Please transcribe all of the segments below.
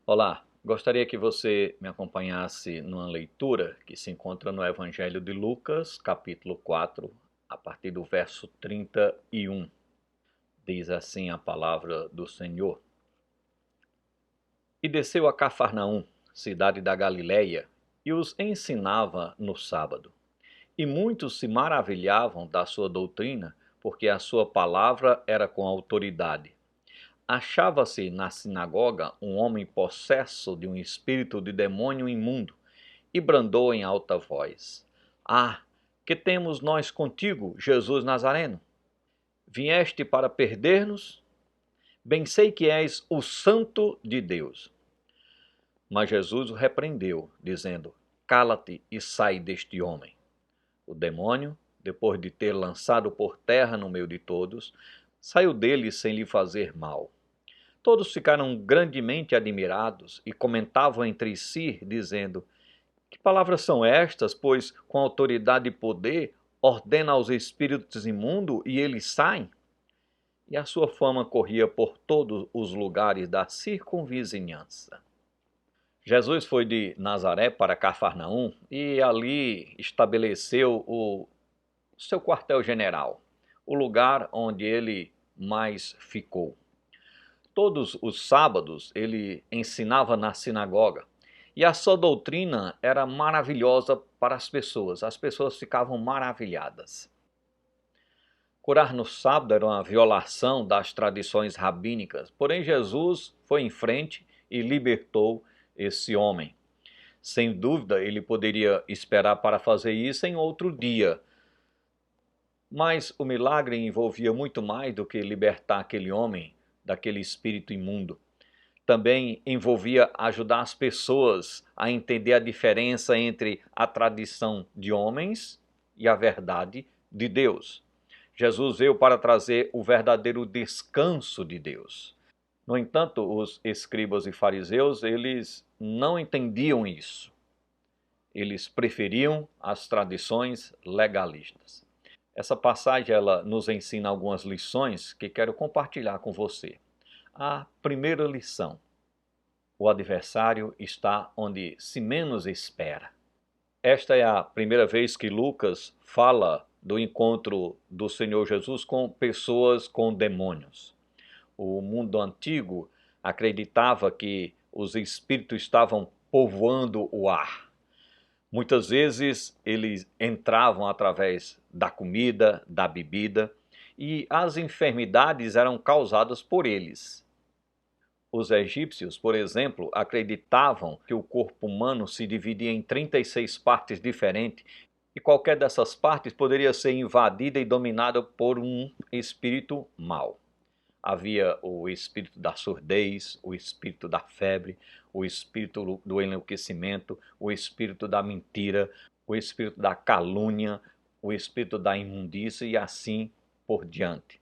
Olá, gostaria que você me acompanhasse numa leitura que se encontra no Evangelho de Lucas, capítulo 4, a partir do verso 31. Diz assim a palavra do Senhor. E desceu a Cafarnaum, cidade da Galileia, e os ensinava no sábado. E muitos se maravilhavam da sua doutrina, porque a sua palavra era com autoridade. Achava-se na sinagoga um homem possesso de um espírito de demônio imundo, e bradou em alta voz: Ah, que temos nós contigo, Jesus Nazareno? Vieste para perder-nos? Bem sei que és o Santo de Deus. Mas Jesus o repreendeu, dizendo: Cala-te e sai deste homem. O demônio, depois de ter lançado por terra no meio de todos, saiu dele sem lhe fazer mal. Todos ficaram grandemente admirados e comentavam entre si, dizendo: Que palavras são estas? Pois com autoridade e poder ordena aos espíritos imundos e eles saem? E a sua fama corria por todos os lugares da circunvizinhança. Jesus foi de Nazaré para Cafarnaum e ali estabeleceu o seu quartel-general, o lugar onde ele mais ficou. Todos os sábados ele ensinava na sinagoga. E a sua doutrina era maravilhosa para as pessoas ficavam maravilhadas. Curar no sábado era uma violação das tradições rabínicas, porém Jesus foi em frente e libertou esse homem. Sem dúvida, ele poderia esperar para fazer isso em outro dia, mas o milagre envolvia muito mais do que libertar aquele homem daquele espírito imundo. Também envolvia ajudar as pessoas a entender a diferença entre a tradição de homens e a verdade de Deus. Jesus veio para trazer o verdadeiro descanso de Deus. No entanto, os escribas e fariseus, eles não entendiam isso. Eles preferiam as tradições legalistas. Essa passagem ela nos ensina algumas lições que quero compartilhar com você. A primeira lição: o adversário está onde se menos espera. Esta é a primeira vez que Lucas fala do encontro do Senhor Jesus com pessoas com demônios. O mundo antigo acreditava que os espíritos estavam povoando o ar. Muitas vezes eles entravam através da comida, da bebida, e as enfermidades eram causadas por eles. Os egípcios, por exemplo, acreditavam que o corpo humano se dividia em 36 partes diferentes e qualquer dessas partes poderia ser invadida e dominada por um espírito mau. Havia o espírito da surdez, o espírito da febre, o espírito do enlouquecimento, o espírito da mentira, o espírito da calúnia, o espírito da imundícia e assim por diante.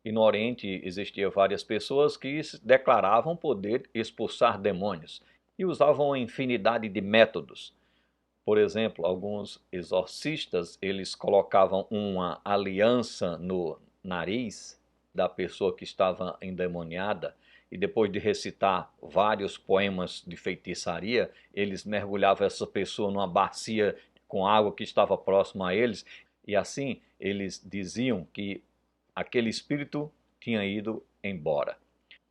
E no Oriente existiam várias pessoas que declaravam poder expulsar demônios e usavam uma infinidade de métodos. Por exemplo, alguns exorcistas, eles colocavam uma aliança no nariz da pessoa que estava endemoniada e depois de recitar vários poemas de feitiçaria, eles mergulhavam essa pessoa numa bacia com água que estava próxima a eles e assim eles diziam que aquele espírito tinha ido embora.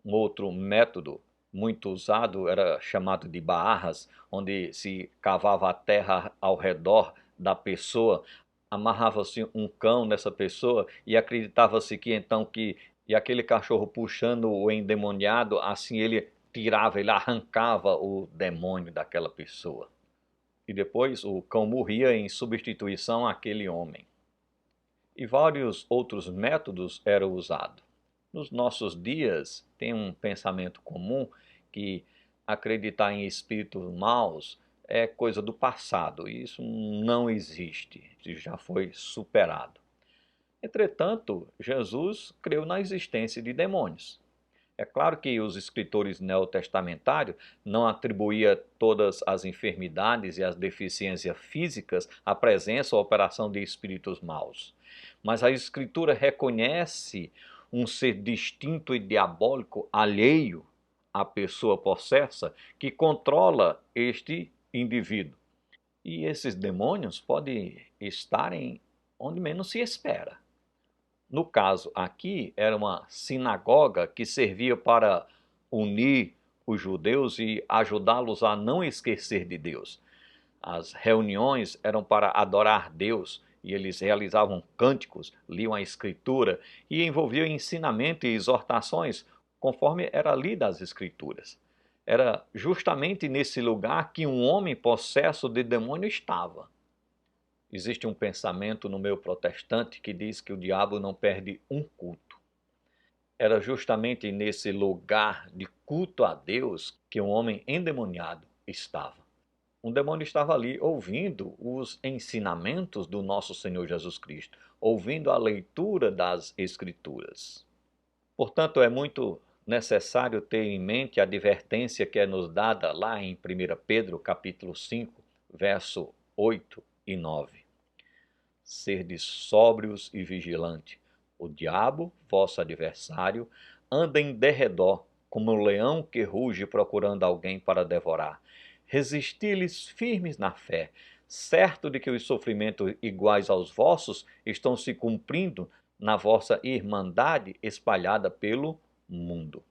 Um outro método muito usado era chamado de barras, onde se cavava a terra ao redor da pessoa, amarrava-se um cão nessa pessoa e acreditava-se que então que e aquele cachorro puxando o endemoniado, assim ele tirava, ele arrancava o demônio daquela pessoa. E depois o cão morria em substituição àquele homem. E vários outros métodos eram usados. Nos nossos dias, tem um pensamento comum que acreditar em espíritos maus é coisa do passado. E isso não existe, isso já foi superado. Entretanto, Jesus creu na existência de demônios. É claro que os escritores neotestamentários não atribuíam todas as enfermidades e as deficiências físicas à presença ou operação de espíritos maus. Mas a Escritura reconhece um ser distinto e diabólico alheio a pessoa possessa que controla este indivíduo. E esses demônios podem estarem onde menos se espera. No caso aqui, era uma sinagoga que servia para unir os judeus e ajudá-los a não esquecer de Deus. As reuniões eram para adorar Deus e eles realizavam cânticos, liam a Escritura e envolviam ensinamento e exortações conforme era lida as Escrituras. Era justamente nesse lugar que um homem possesso de demônio estava. Existe um pensamento no meio protestante que diz que o diabo não perde um culto. Era justamente nesse lugar de culto a Deus que um homem endemoniado estava. Um demônio estava ali ouvindo os ensinamentos do nosso Senhor Jesus Cristo, ouvindo a leitura das Escrituras. Portanto, é muito necessário ter em mente a advertência que é nos dada lá em 1 Pedro, capítulo 5, verso 8 e 9. Serdes sóbrios e vigilantes. O diabo, vosso adversário, anda em derredor, como um leão que ruge procurando alguém para devorar. Resisti-lhes firmes na fé, certo de que os sofrimentos iguais aos vossos estão se cumprindo na vossa irmandade espalhada pelo mundo.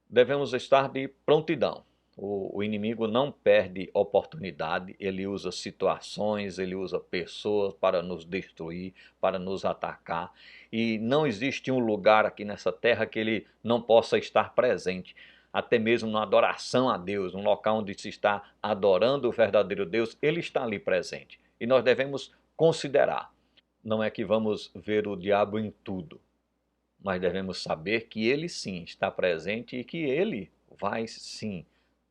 Devemos estar de prontidão. O inimigo não perde oportunidade, ele usa situações, ele usa pessoas para nos destruir, para nos atacar. E não existe um lugar aqui nessa terra que ele não possa estar presente. Até mesmo na adoração a Deus, um local onde se está adorando o verdadeiro Deus, ele está ali presente. E nós devemos considerar. Não é que vamos ver o diabo em tudo, mas devemos saber que ele sim está presente e que ele vai sim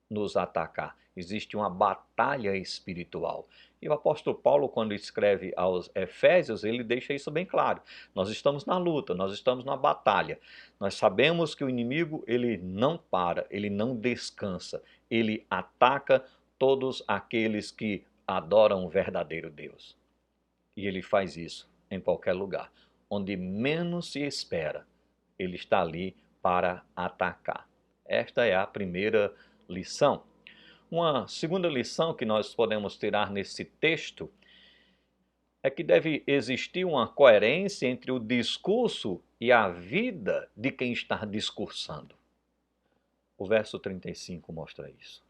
nos atacar. Existe uma batalha espiritual. E o apóstolo Paulo, quando escreve aos Efésios, ele deixa isso bem claro. Nós estamos na luta, nós estamos na batalha. Nós sabemos que o inimigo, ele não para, ele não descansa. Ele ataca todos aqueles que adoram o verdadeiro Deus. E ele faz isso em qualquer lugar. Onde menos se espera, ele está ali para atacar. Esta é a primeira lição. Uma segunda lição que nós podemos tirar nesse texto é que deve existir uma coerência entre o discurso e a vida de quem está discursando. O verso 35 mostra isso.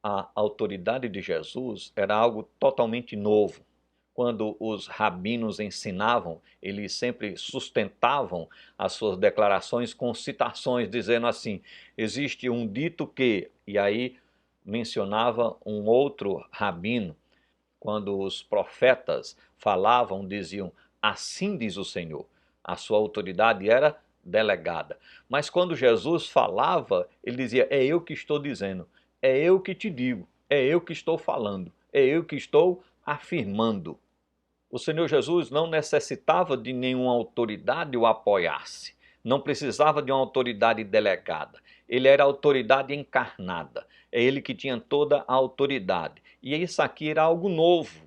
A autoridade de Jesus era algo totalmente novo. Quando os rabinos ensinavam, eles sempre sustentavam as suas declarações com citações, dizendo assim: existe um dito que, e aí mencionava um outro rabino. Quando os profetas falavam, diziam: assim diz o Senhor. A sua autoridade era delegada. Mas quando Jesus falava, ele dizia: é eu que estou dizendo, é eu que te digo, é eu que estou falando, é eu que estou afirmando. O Senhor Jesus não necessitava de nenhuma autoridade o apoiasse. Não precisava de uma autoridade delegada. Ele era a autoridade encarnada. É ele que tinha toda a autoridade. E isso aqui era algo novo.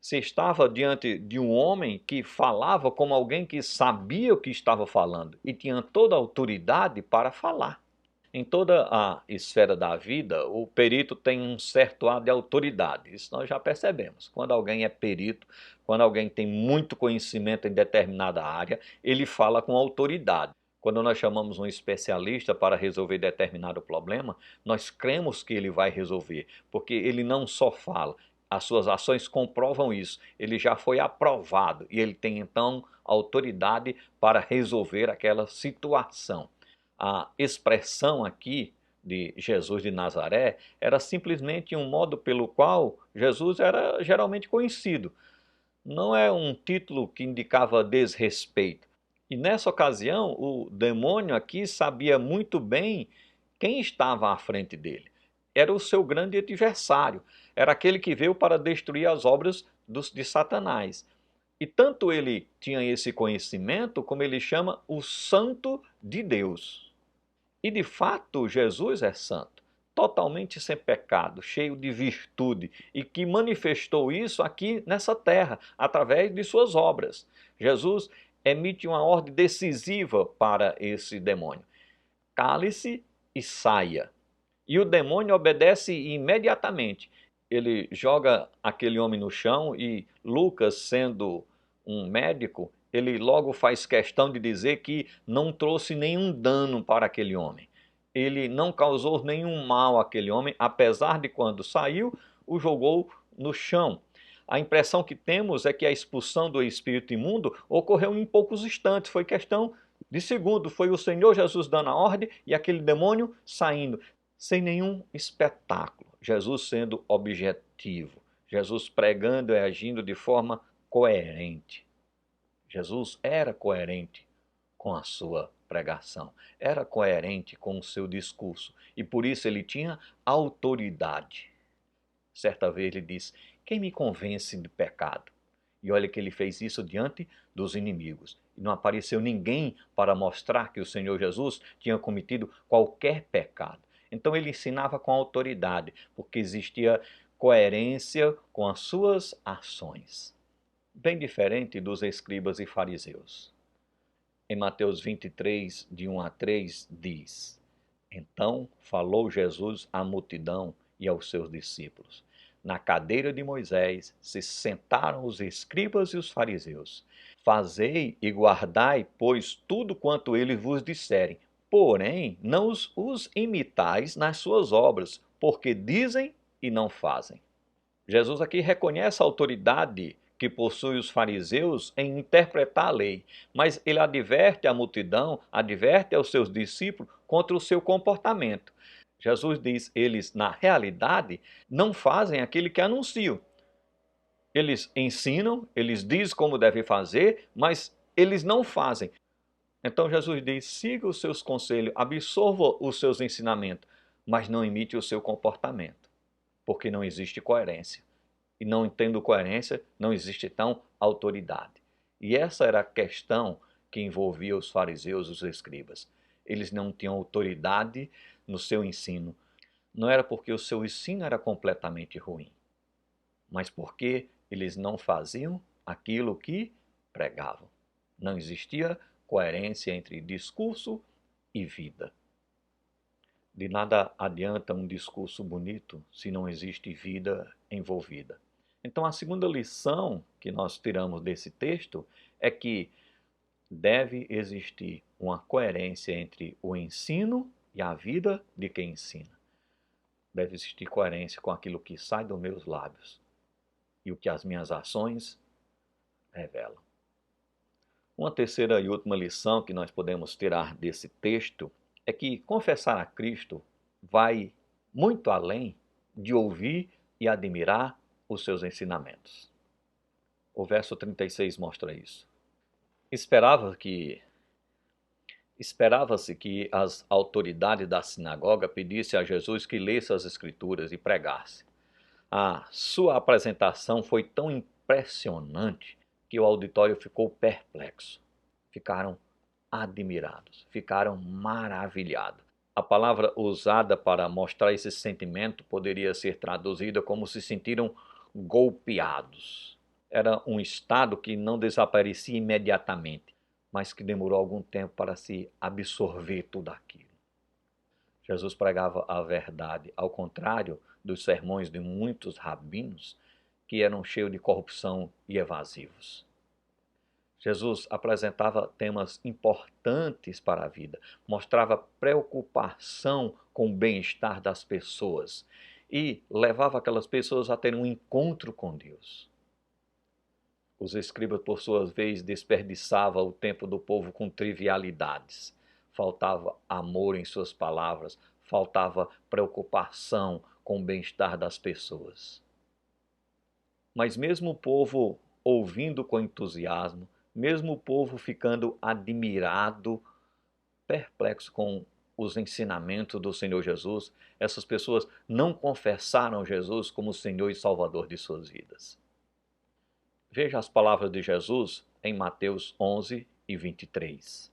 Se estava diante de um homem que falava como alguém que sabia o que estava falando e tinha toda a autoridade para falar. Em toda a esfera da vida, o perito tem um certo ar de autoridade. Isso nós já percebemos. Quando alguém é perito, quando alguém tem muito conhecimento em determinada área, ele fala com autoridade. Quando nós chamamos um especialista para resolver determinado problema, nós cremos que ele vai resolver, porque ele não só fala, as suas ações comprovam isso. Ele já foi aprovado e ele tem então autoridade para resolver aquela situação. A expressão aqui de Jesus de Nazaré era simplesmente um modo pelo qual Jesus era geralmente conhecido. Não é um título que indicava desrespeito. E nessa ocasião, o demônio aqui sabia muito bem quem estava à frente dele. Era o seu grande adversário. Era aquele que veio para destruir as obras de Satanás. E tanto ele tinha esse conhecimento, como ele chama o Santo de Deus. E de fato, Jesus é santo, totalmente sem pecado, cheio de virtude e que manifestou isso aqui nessa terra, através de suas obras. Jesus emite uma ordem decisiva para esse demônio: cale-se e saia. E o demônio obedece imediatamente. Ele joga aquele homem no chão e Lucas, sendo um médico, ele logo faz questão de dizer que não trouxe nenhum dano para aquele homem. Ele não causou nenhum mal àquele homem, apesar de quando saiu, o jogou no chão. A impressão que temos é que a expulsão do espírito imundo ocorreu em poucos instantes, foi questão de segundo, foi o Senhor Jesus dando a ordem e aquele demônio saindo, sem nenhum espetáculo. Jesus sendo objetivo, Jesus pregando e agindo de forma coerente. Jesus era coerente com a sua pregação, era coerente com o seu discurso e por isso ele tinha autoridade. Certa vez ele disse: quem me convence de pecado? E olha que ele fez isso diante dos inimigos. E não apareceu ninguém para mostrar que o Senhor Jesus tinha cometido qualquer pecado. Então ele ensinava com autoridade, porque existia coerência com as suas ações. Bem diferente dos escribas e fariseus. Em Mateus 23, de 1 a 3, diz: então falou Jesus à multidão e aos seus discípulos. Na cadeira de Moisés se sentaram os escribas e os fariseus. Fazei e guardai, pois, tudo quanto eles vos disserem. Porém, não os imitais nas suas obras, porque dizem e não fazem. Jesus aqui reconhece a autoridade que possui os fariseus em interpretar a lei, mas ele adverte a multidão, adverte aos seus discípulos contra o seu comportamento. Jesus diz, eles na realidade não fazem aquilo que anunciam. Eles ensinam, eles dizem como deve fazer, mas eles não fazem. Então Jesus diz, siga os seus conselhos, absorva os seus ensinamentos, mas não imite o seu comportamento, porque não existe coerência. E não tendo coerência, não existe então autoridade. E essa era a questão que envolvia os fariseus e os escribas. Eles não tinham autoridade no seu ensino. Não era porque o seu ensino era completamente ruim, mas porque eles não faziam aquilo que pregavam. Não existia coerência entre discurso e vida. De nada adianta um discurso bonito se não existe vida envolvida. Então, a segunda lição que nós tiramos desse texto é que deve existir uma coerência entre o ensino e a vida de quem ensina. Deve existir coerência com aquilo que sai dos meus lábios e o que as minhas ações revelam. Uma terceira e última lição que nós podemos tirar desse texto é que confessar a Cristo vai muito além de ouvir e admirar os seus ensinamentos. O verso 36 mostra isso. Esperava-se que as autoridades da sinagoga pedissem a Jesus que lesse as Escrituras e pregasse. A sua apresentação foi tão impressionante que o auditório ficou perplexo. Ficaram admirados, ficaram maravilhados. A palavra usada para mostrar esse sentimento poderia ser traduzida como se sentiram golpeados. Era um estado que não desaparecia imediatamente, mas que demorou algum tempo para se absorver tudo aquilo. Jesus pregava a verdade, ao contrário dos sermões de muitos rabinos que eram cheios de corrupção e evasivos. Jesus apresentava temas importantes para a vida, mostrava preocupação com o bem-estar das pessoas e levava aquelas pessoas a ter um encontro com Deus. Os escribas, por sua vez, desperdiçavam o tempo do povo com trivialidades. Faltava amor em suas palavras, faltava preocupação com o bem-estar das pessoas. Mas mesmo o povo ouvindo com entusiasmo, mesmo o povo ficando admirado, perplexo com os ensinamentos do Senhor Jesus, essas pessoas não confessaram Jesus como Senhor e Salvador de suas vidas. Veja as palavras de Jesus em Mateus 11 e 23.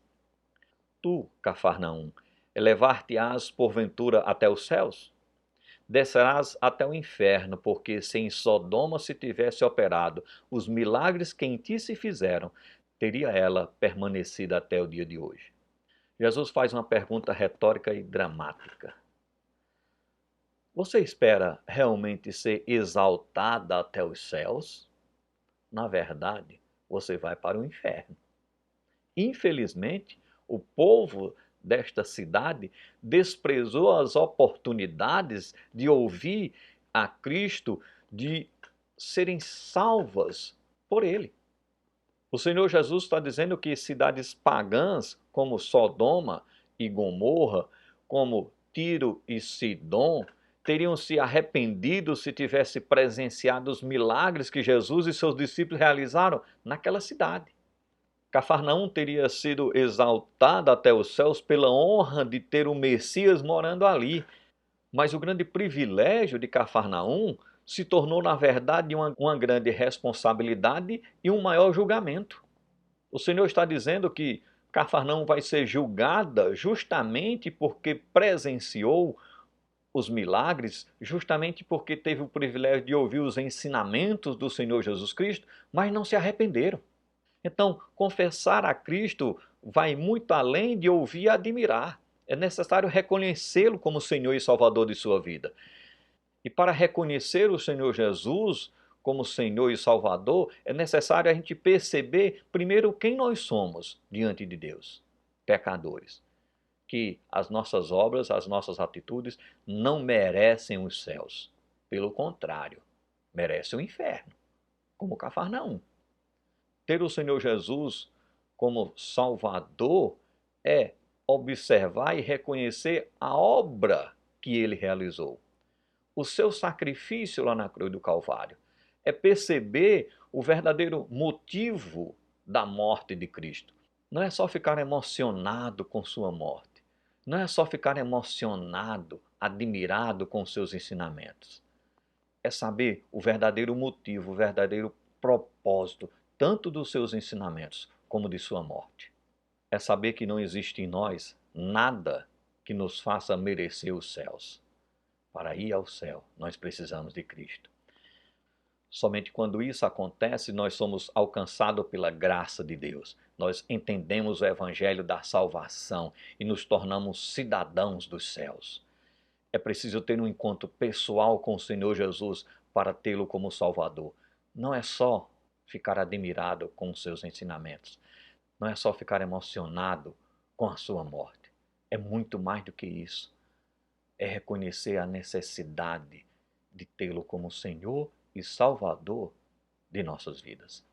Tu, Cafarnaum, elevar-te-ás porventura até os céus? Descerás até o inferno, porque se em Sodoma se tivesse operado os milagres que em ti se fizeram, teria ela permanecido até o dia de hoje. Jesus faz uma pergunta retórica e dramática. Você espera realmente ser exaltada até os céus? Na verdade, você vai para o inferno. Infelizmente, o povo desta cidade desprezou as oportunidades de ouvir a Cristo, de serem salvas por Ele. O Senhor Jesus está dizendo que cidades pagãs, como Sodoma e Gomorra, como Tiro e Sidom, teriam se arrependido se tivesse presenciado os milagres que Jesus e seus discípulos realizaram naquela cidade. Cafarnaum teria sido exaltada até os céus pela honra de ter o Messias morando ali. Mas o grande privilégio de Cafarnaum se tornou, na verdade, uma grande responsabilidade e um maior julgamento. O Senhor está dizendo que Cafarnaum vai ser julgada justamente porque presenciou os milagres, justamente porque teve o privilégio de ouvir os ensinamentos do Senhor Jesus Cristo, mas não se arrependeram. Então, confessar a Cristo vai muito além de ouvir e admirar. É necessário reconhecê-lo como Senhor e Salvador de sua vida. E para reconhecer o Senhor Jesus como Senhor e Salvador, é necessário a gente perceber primeiro quem nós somos diante de Deus, pecadores. Que as nossas obras, as nossas atitudes não merecem os céus. Pelo contrário, merecem o inferno, como Cafarnaum. Ter o Senhor Jesus como Salvador é observar e reconhecer a obra que ele realizou. O seu sacrifício lá na cruz do Calvário. É perceber o verdadeiro motivo da morte de Cristo. Não é só ficar emocionado com sua morte. Não é só ficar emocionado, admirado com seus ensinamentos. É saber o verdadeiro motivo, o verdadeiro propósito, tanto dos seus ensinamentos como de sua morte. É saber que não existe em nós nada que nos faça merecer os céus. Para ir ao céu, nós precisamos de Cristo. Somente quando isso acontece, nós somos alcançados pela graça de Deus. Nós entendemos o evangelho da salvação e nos tornamos cidadãos dos céus. É preciso ter um encontro pessoal com o Senhor Jesus para tê-lo como Salvador. Não é só ficar admirado com os seus ensinamentos. Não é só ficar emocionado com a sua morte. É muito mais do que isso. É reconhecer a necessidade de tê-lo como Senhor e Salvador de nossas vidas.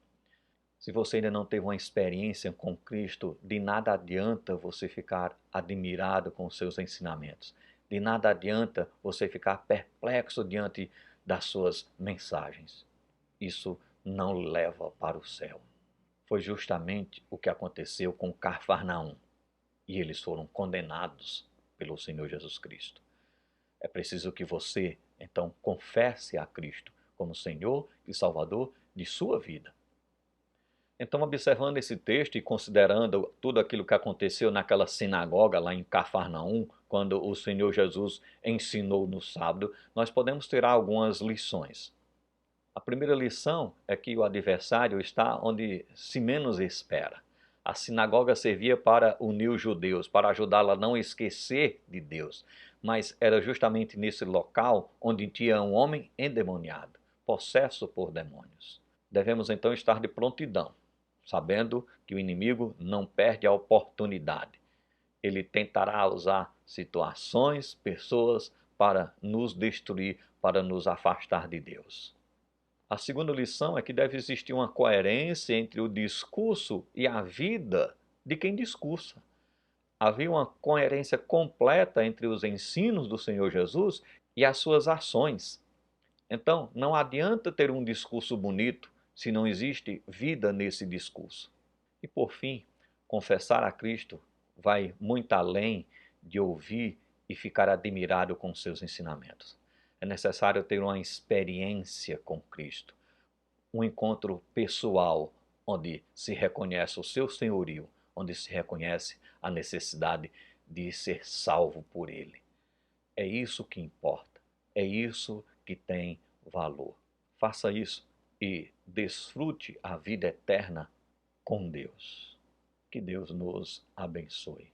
Se você ainda não teve uma experiência com Cristo, de nada adianta você ficar admirado com os seus ensinamentos. De nada adianta você ficar perplexo diante das suas mensagens. Isso não leva para o céu. Foi justamente o que aconteceu com Cafarnaum. E eles foram condenados pelo Senhor Jesus Cristo. É preciso que você, então, confesse a Cristo como Senhor e Salvador de sua vida. Então, observando esse texto e considerando tudo aquilo que aconteceu naquela sinagoga lá em Cafarnaum, quando o Senhor Jesus ensinou no sábado, nós podemos tirar algumas lições. A primeira lição é que o adversário está onde se menos espera. A sinagoga servia para unir os judeus, para ajudá-la a não esquecer de Deus. Mas era justamente nesse local onde tinha um homem endemoniado, possesso por demônios. Devemos então estar de prontidão, sabendo que o inimigo não perde a oportunidade. Ele tentará usar situações, pessoas para nos destruir, para nos afastar de Deus. A segunda lição é que deve existir uma coerência entre o discurso e a vida de quem discursa. Havia uma coerência completa entre os ensinos do Senhor Jesus e as suas ações. Então, não adianta ter um discurso bonito se não existe vida nesse discurso. E por fim, confessar a Cristo vai muito além de ouvir e ficar admirado com seus ensinamentos. É necessário ter uma experiência com Cristo, um encontro pessoal onde se reconhece o seu senhorio, onde se reconhece a necessidade de ser salvo por Ele. É isso que importa, é isso que tem valor. Faça isso e desfrute a vida eterna com Deus. Que Deus nos abençoe.